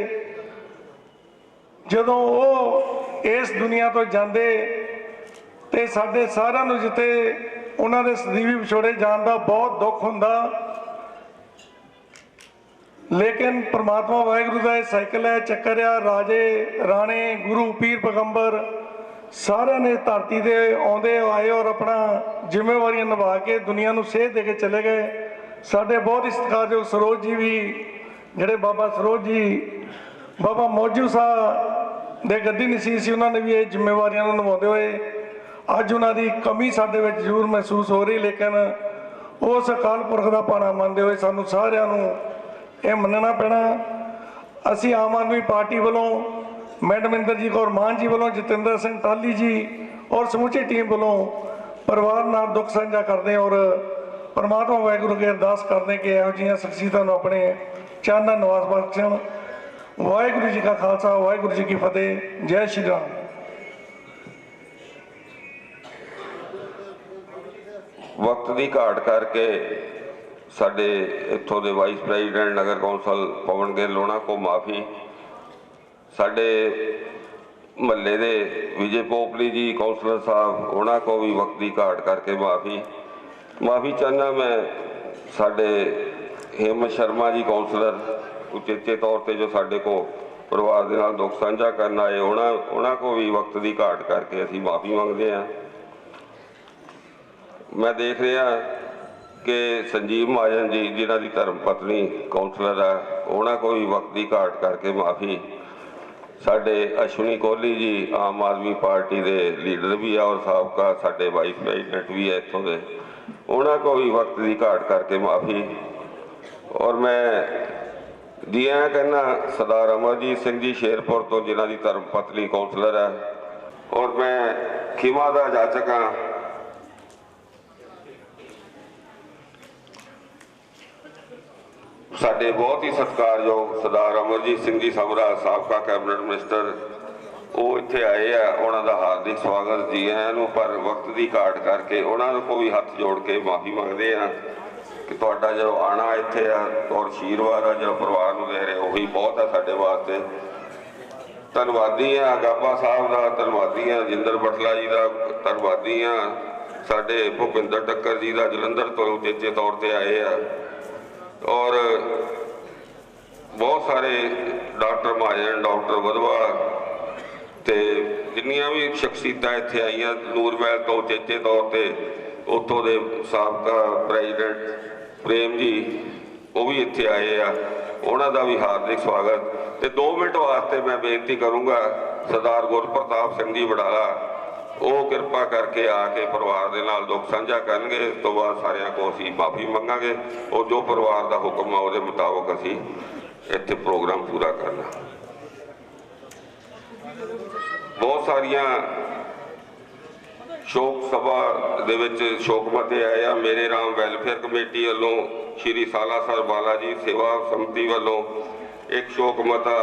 जदों वो इस दुनिया तो जाते तो साडे सारिआं नूं जिते उन्हां दे सदीवी विछोड़े जाण दा बहुत दुख हुंदा। लेकिन परमात्मा वाहिगुरू का यह साइकिल है, चक्कर आ, राजे राणे गुरु पीर पैगंबर सारे ने धरती से आउंदे आए और अपना जिम्मेवारियां निभा के दुनिया नूं सेध दे के चले गए। साडे बहुत ही सत्कारयोग सरोज जी भी, जिहड़े बाबा सरोज जी बाबा मौजू शाह दे गद्दी नसीब सी, उन्होंने भी ये जिम्मेवारियां नूं निभाउंदे होए अज उन्हां दी कमी साडे विच जरूर महसूस हो रही। लेकिन उस अकाल पुरख दा भाणा मनदे होए सानूं सारिआं नूं ये मनना पैना। असी आम आदमी पार्टी वालों मैडम इंद्रजीत कौर मान जी वालों, जतिंदर सिंह टाली जी और समूची टीम वालों परिवार नाल दुख साझा करते और परमात्मा वाहिगुरू अगे अरदास करते कि इहो जिहियां शख्सियतां नूं अपने चरणों निवास बख्शण। वाहिगुरू जी का खालसा, वाहिगुरू जी की फतेह। जय श्री राम। वक्त की घाट करके साडे इत्थों दे वाइस प्रेजिडेंट नगर कौंसल पवन गिल उन्हां को माफ़ी, साडे महल्ले दे विजय पोपली जी कौंसलर साहब उन्हां को भी वक्त की घाट करके माफ़ी चाहना। मैं साडे हेमंत शर्मा जी कौंसलर उचेचे तौर पर जो साडे को परिवार के नाल दुख साझा करना है, उन्हां को भी वक्त की घाट करके असीं माफ़ी मंगते हैं। मैं देख रहा कि संजीव महाजन जी जिन्हों की धर्म पत्नी कौंसलर है, उन्होंने को भी वक्त की घाट करके माफ़ी। साडे अश्विनी कोहली जी आम आदमी पार्टी के लीडर भी है और साबका साडे वाइस प्रेजिडेंट भी है इत्थों के, उन्होंने को भी वक्त की घाट करके माफ़ी। और मैं जी कहना सरदार अमरजीत सिंह जी शेरपुर तो जिन्हों की धर्म पत्नी कौंसलर है, और मैं खिमा का जाचक हाँ। ਸਾਡੇ ਬਹੁਤ ਹੀ ਸਤਿਕਾਰਯੋਗ ਸਰਦਾਰ ਅਮਰਜੀਤ ਸਿੰਘ ਜੀ ਸਮਰਾ ਸਾਬਕਾ ਕੈਬਨਿਟ ਮਿਨਿਸਟਰ ਉਹ ਇੱਥੇ ਆਏ ਆ। ਉਹਨਾਂ ਦਾ ਹਾਰਦਿਕ ਸਵਾਗਤ ਜੀ ਆਇਆਂ ਨੂੰ, ਪਰ ਵਕਤ ਦੀ ਘਾਟ ਕਰਕੇ ਉਹਨਾਂ ਨੂੰ ਕੋਈ ਹੱਥ ਜੋੜ ਕੇ ਮਾਫੀ ਮੰਗਦੇ ਆ ਕਿ ਤੁਹਾਡਾ ਜੋ ਆਣਾ ਇੱਥੇ ਆ ਔਰ ਆਸ਼ੀਰਵਾਦ ਆ ਜੋ ਪਰਿਵਾਰ ਨੂੰ ਦੇ ਰਹੇ ਉਹੀ ਬਹੁਤ ਆ ਸਾਡੇ ਵਾਸਤੇ। ਧੰਨਵਾਦੀ ਆ ਗਾਬਾ ਸਾਹਿਬ ਦਾ, ਧੰਨਵਾਦੀ ਆ ਜਿੰਦਰ ਬਟਲਾ ਜੀ ਦਾ, ਧੰਨਵਾਦੀ ਆ ਸਾਡੇ ਭੁਪਿੰਦਰ ਟੱਕਰ ਜੀ ਦਾ ਜਲੰਧਰ ਤੋਂ ਉਚੇਚੇ ਤੌਰ ਤੇ ਆਏ ਆ, ਔਰ ਬਹੁਤ ਸਾਰੇ ਡਾਕਟਰ ਮਹਾਜਨ, ਡਾਕਟਰ ਵਧਵਾ ਤੇ ਜਿੰਨੀਆਂ ਵੀ ਸ਼ਖਸੀਅਤਾਂ ਇੱਥੇ ਆਈਆਂ, ਨੂਰਮਹਿਲ ਤੋਂ ਉਚੇਚੇ ਤੌਰ ਤੇ ਉੱਥੋਂ ਦੇ ਸਾਬਕਾ ਪ੍ਰੈਜ਼ੀਡੈਂਟ ਪ੍ਰੇਮ ਜੀ ਉਹ ਵੀ ਇੱਥੇ ਆਏ ਆ, ਉਹਨਾਂ ਦਾ ਵੀ ਹਾਰਦਿਕ ਸਵਾਗਤ। ਤੇ 2 ਮਿੰਟ ਵਾਸਤੇ ਮੈਂ ਬੇਨਤੀ ਕਰੂੰਗਾ ਸਰਦਾਰ ਗੁਰਪ੍ਰਤਾਪ ਸਿੰਘ ਜੀ ਵਡਾਲਾ ਉਹ ਕਿਰਪਾ ਕਰਕੇ ਆ ਕੇ ਪਰਿਵਾਰ ਦੇ ਨਾਲ ਦੁੱਖ ਸਾਂਝਾ ਕਰਨਗੇ। ਇਸ ਤੋਂ ਬਾਅਦ ਸਾਰਿਆਂ ਕੋਲ ਅਸੀਂ ਮਾਫੀ ਮੰਗਾਂਗੇ ਔਰ ਜੋ ਪਰਿਵਾਰ ਦਾ ਹੁਕਮ ਆ ਉਹਦੇ ਮੁਤਾਬਕ ਅਸੀਂ ਇੱਥੇ ਪ੍ਰੋਗਰਾਮ ਪੂਰਾ ਕਰਨਾ। ਬਹੁਤ ਸਾਰੀਆਂ ਸ਼ੋਕ ਸਭਾ ਦੇ ਵਿੱਚ ਸ਼ੋਕ ਮਤੇ ਆਏ ਆ। ਮੇਰੇ ਰਾਮ ਵੈਲਫੇਅਰ ਕਮੇਟੀ ਵੱਲੋਂ, ਸ਼੍ਰੀ ਸਾਲਾਸਰ ਬਾਲਾ ਜੀ ਸੇਵਾ ਸਮਿਤੀ ਵੱਲੋਂ ਇੱਕ ਸ਼ੋਕ ਮਤਾ,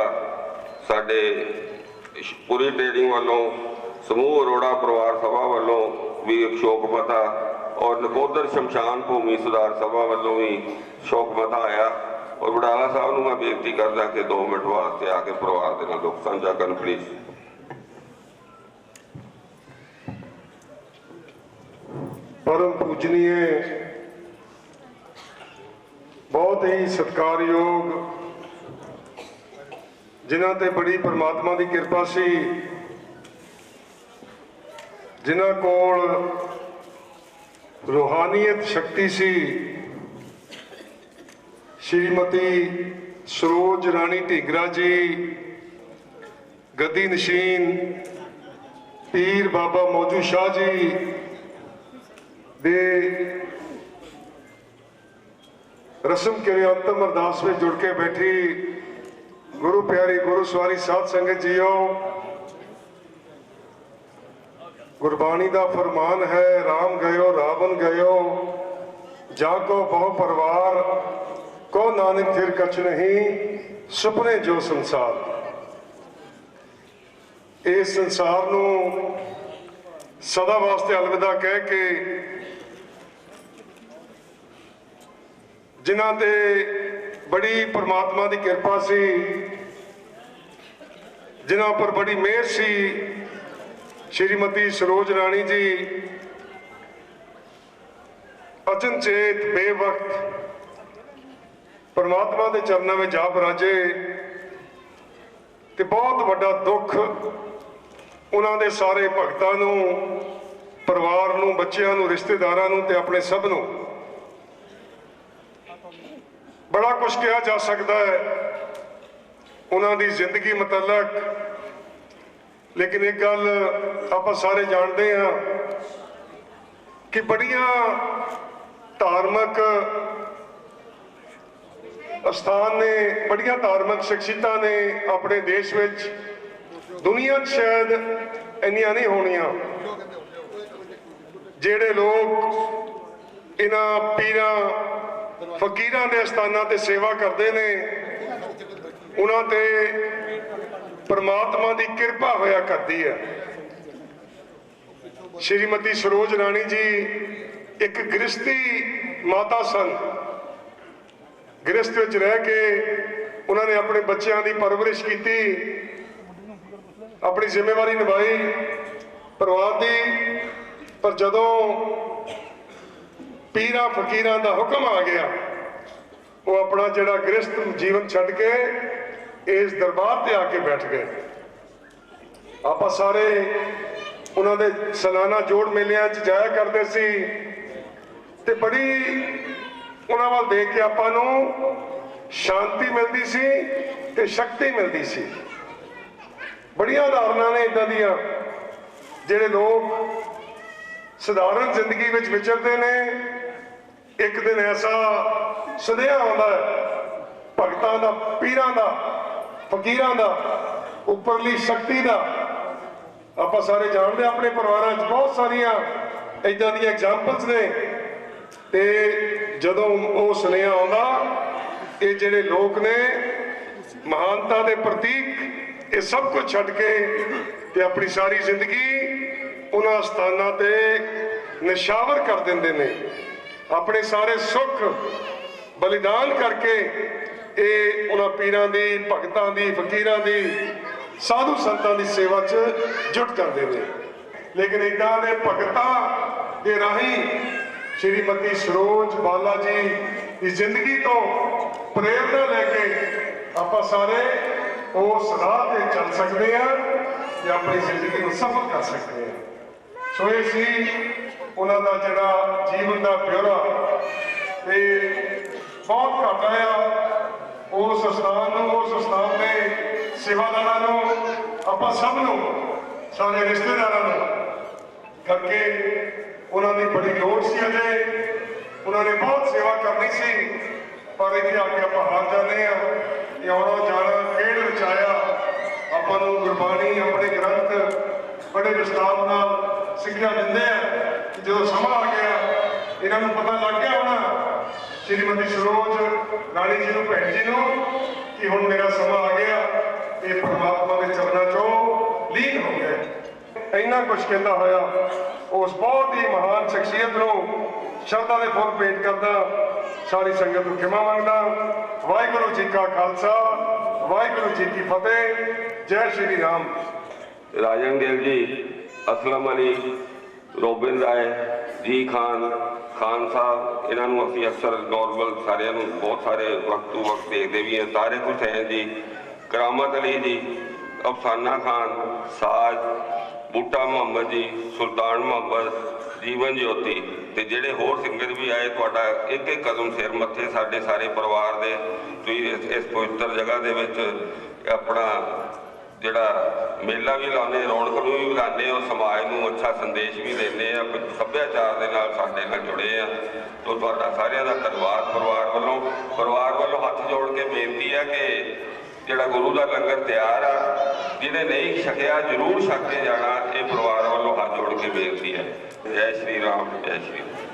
ਸਾਡੇ ਪੂਰੀ ਟ੍ਰੇਡਿੰਗ ਵੱਲੋਂ, ਸਮੂਹ ਅਰੋੜਾ ਪਰਿਵਾਰ ਸਭਾ ਵੱਲੋਂ ਵੀ ਇੱਕ ਸ਼ੋਕ ਮਤਾ, ਔਰ ਨਕੋਦਰ ਸ਼ਮਸ਼ਾਨ ਭੂਮੀ ਸੁਧਾਰ ਸਭਾ ਵੱਲੋਂ ਵੀ ਸ਼ੋਕ ਮਤਾ ਆਇਆ। ਔਰ ਵਡਾਲਾ ਸਾਹਿਬ ਨੂੰ ਮੈਂ ਬੇਨਤੀ ਕਰਦਾ ਕਿ 2 ਮਿੰਟ ਵਾਸਤੇ ਆ ਕੇ ਪਰਿਵਾਰ ਦੇ ਨਾਲ ਦੁੱਖ ਸਾਂਝਾ ਕਰਨ ਪਲੀਜ਼। परम पूजनीय बहुत ही सत्कारयोग जिन्हां ते बड़ी परमात्मा की कृपा सी, जिन्हां कोल रूहानीयत शक्ति सी, श्रीमती सरोज राणी ढींगरा जी, गद्दी नशीन पीर बाबा मौजू शाह जी दे रस्म क्रियात्मक अरदास में जुड़ के बैठी गुरु प्यारी गुरु सवारी साध संगत जीओ, गुरबाणी का फरमान है, राम गयो रावण गयो जाको बहु परिवार को नानक फिर कछ नहीं सुपने जो संसार। इस संसार नू सदा वास्ते अलविदा कह के जिन्हां ते बड़ी परमात्मा की कृपा सी, जिन्हां पर बड़ी मेहर सी, श्रीमती सरोज राणी जी अचनचेत बेवक्त परमात्मा के चरणों में जा बराजे ते बहुत बड़ा दुख उन्हां दे सारे भगतां नूं, परिवार नूं, बच्चिआं नूं, रिश्तेदारां नूं ते अपने सब नूं। बड़ा कुछ कहा जा सकता है उन्हां दी जिंदगी मुतलक, लेकिन एक गल आपां सारे जानते हैं कि बड़ियां धार्मिक स्थान ने, बड़ियां धार्मिक शख्सियतां ने अपने देश विच, दुनिया शायद इन्नियां नहीं होनियां जेड़े लोग इन्हां पीरां फकीरां दे स्थानां ते सेवा करते ने, उन्हां ते परमात्मा की कृपा होया करती है। श्रीमती सरोज राणी जी एक गृहस्थी माता सन, गृहस्थ विच रह के उन्होंने अपने बच्चों की परवरिश की, अपनी जिम्मेवारी निभाई परिवार की। पर जदों पीरां फकीरां दा हुक्म आ गया, वो अपना जिहड़ा गृहस्थ जीवन छड्ड के इस दरबार ते आके बैठ गए। आपां सारे उन्हां दे सालाना जोड़ मेलियां च जाया करते सी ते बड़ी उन्हां वाल देख के आपां नूं शांति मिलती सी ते शक्ति मिलती सी। बड़ियां उदाहरणां ने इदां दियां जिहड़े लोग सधारण जिंदगी विच विचरदे ने, एक दिन ऐसा सुनेहा आउंदा है भगतां दा, पीरां दा, फकीरां दा, उपरली शक्ति दा। आपां सारे जानदे अपने परिवारां च बहुत सारियां इदां दियां एग्जाम्पल्स ने। ते जदों वो सुनेहा आउंदा ਇਹ ਜਿਹੜੇ ਲੋਕ ਨੇ ਮਹਾਨਤਾ ਦੇ ਪ੍ਰਤੀਕ ਇਹ ਸਭ ਕੁਝ ਛੱਡ ਕੇ ਤੇ ਆਪਣੀ ਸਾਰੀ ਜ਼ਿੰਦਗੀ ਉਹਨਾਂ ਸਥਾਨਾਂ ਤੇ ਨਿਸ਼ਾਵਰ ਕਰ ਦਿੰਦੇ ਨੇ। ਆਪਣੇ ਸਾਰੇ ਸੁੱਖ ਬਲੀਦਾਨ ਕਰਕੇ ਇਹ ਉਹਨਾਂ ਪੀਰਾਂ ਦੀ, ਭਗਤਾਂ ਦੀ, ਫਕੀਰਾਂ ਦੀ, ਸਾਧੂ ਸੰਤਾਂ ਦੀ ਸੇਵਾ 'ਚ ਜੁਟ ਜਾਂਦੇ ਨੇ। ਲੇਕਿਨ ਇੱਦਾਂ ਦੇ ਭਗਤਾਂ ਦੇ ਰਾਹੀਂ ਸ਼੍ਰੀਮਤੀ ਸਰੋਜ ਬਾਲਾ ਜੀ ਦੀ ਜ਼ਿੰਦਗੀ ਤੋਂ ਪ੍ਰੇਰਨਾ ਲੈ ਕੇ ਆਪਾਂ ਸਾਰੇ ਉਸ ਰਾਹ ਤੇ ਚੱਲ ਸਕਦੇ ਹਾਂ ਤੇ ਆਪਣੀ ਜ਼ਿੰਦਗੀ ਨੂੰ ਸਫਲ ਕਰ ਸਕਦੇ ਹਾਂ। ਸੋ ਇਹ ਸੀ ਉਹਨਾਂ ਦਾ ਜਿਹੜਾ ਜੀਵਨ ਦਾ ਬਿਉਰਾ ਤੇ ਬਹੁਤ ਘੱਟ ਆਇਆ ਉਸ ਸਥਾਨ ਨੂੰ, ਉਸ ਸਥਾਨ ਦੇ ਸੇਵਾਦਾਰਾਂ ਨੂੰ, ਆਪਾਂ ਸਭ ਨੂੰ, ਸਾਰੇ ਰਿਸ਼ਤੇਦਾਰਾਂ ਨੂੰ ਕਰਕੇ ਉਹਨਾਂ ਦੀ ਬੜੀ ਲੋੜ ਸੀ। ਅਜੇ ਉਹਨਾਂ ਨੇ ਬਹੁਤ ਸੇਵਾ ਕਰਨੀ ਸੀ ਪਰ ਇੱਥੇ ਆ ਕੇ ਆਪਾਂ ਹਾਰ ਜਾਂਦੇ ਹਾਂ। ਇਹ ਆਉਣਾ ਜਾਣਾ ਖੇਡ ਵਿੱਚ ਆਇਆ। ਆਪਾਂ ਨੂੰ ਗੁਰਬਾਣੀ, ਆਪਣੇ ਗ੍ਰੰਥ ਬੜੇ ਵਿਸਤਾਰ ਨਾਲ ਸਿੱਖਿਆ ਦਿੰਦੇ ਆ ਕਿ ਜਦੋਂ ਸਮਾਂ ਆ ਗਿਆ ਇਹਨਾਂ ਨੂੰ ਪਤਾ ਲੱਗ ਗਿਆ ਹੋਣਾ ਸ਼੍ਰੀਮਤੀ ਸਰੋਜ ਰਾਣੀ ਜੀ ਨੂੰ, ਭੈਣ ਜੀ ਨੂੰ, ਕਿ ਹੁਣ ਮੇਰਾ ਸਮਾਂ ਆ ਗਿਆ, ਇਹ ਪਰਮਾਤਮਾ ਦੇ ਚਰਨਾਂ 'ਚੋਂ ਲੀਨ ਹੋ ਗਏ। ਇੰਨਾ ਕੁਝ ਕਹਿੰਦਾ ਹੋਇਆ ਉਸ ਬਹੁਤ ਹੀ ਮਹਾਨ ਸ਼ਖਸੀਅਤ ਨੂੰ ਸ਼ਰਧਾ ਦੇ ਫੁੱਲ ਭੇਟ ਕਰਦਾ ਸਾਰੀ ਸੰਗਤ ਨੂੰ ਖਿਮਾ ਮੰਗਦਾ। ਵਾਹਿਗੁਰੂ ਜੀ ਕਾ ਖਾਲਸਾ, ਵਾਹਿਗੁਰੂ ਜੀ ਕੀ ਫਤਿਹ। ਜੈ ਸ਼੍ਰੀ ਰਾਮ। राजन गिल जी, असलम अली, रोबिन राय जी, खान साहब, इन्हों असी अक्सर नॉर्मल सारे बहुत सारे वक्त तो वक्त देखते भी हैं। तारिक हुसैन जी, करामत अली जी, अफसाना खान, साज, बूटा मोहम्मद जी, सुल्तान मोहम्मद, जीवन ज्योति ते जेडे होर सिंगर भी आए। तुहाडा एक एक कदम सिर मत्थे साडे सारे परिवार दे। तुसीं इस पवित्र जगह दे विच अपना ਜਿਹੜਾ ਮੇਲਾ ਵੀ ਲਾਉਂਦੇ, ਰੌਣਕ ਨੂੰ ਵੀ ਲਾਉਂਦੇ ਹੋ, ਸਮਾਜ ਨੂੰ ਅੱਛਾ ਸੰਦੇਸ਼ ਵੀ ਦਿੰਦੇ ਆ, ਸੱਭਿਆਚਾਰ ਦੇ ਨਾਲ ਸਾਡੇ ਨਾਲ ਜੁੜੇ ਆ। ਤੋਂ ਤੁਹਾਡਾ ਸਾਰਿਆਂ ਦਾ ਧੰਨਵਾਦ। ਪਰਿਵਾਰ ਵੱਲੋਂ ਹੱਥ ਜੋੜ ਕੇ ਬੇਨਤੀ ਹੈ ਕਿ ਜਿਹੜਾ ਗੁਰੂ ਦਾ ਲੰਗਰ ਤਿਆਰ ਆ, ਜਿਹਨੇ ਨਹੀਂ ਛਕਿਆ ਜ਼ਰੂਰ ਛਕ ਕੇ ਜਾਣਾ। ਇਹ ਪਰਿਵਾਰ ਵੱਲੋਂ ਹੱਥ ਜੋੜ ਕੇ ਬੇਨਤੀ ਹੈ। ਜੈ ਸ਼੍ਰੀ ਰਾਮ, ਜੈ ਸ਼੍ਰੀ ਰਾਮ।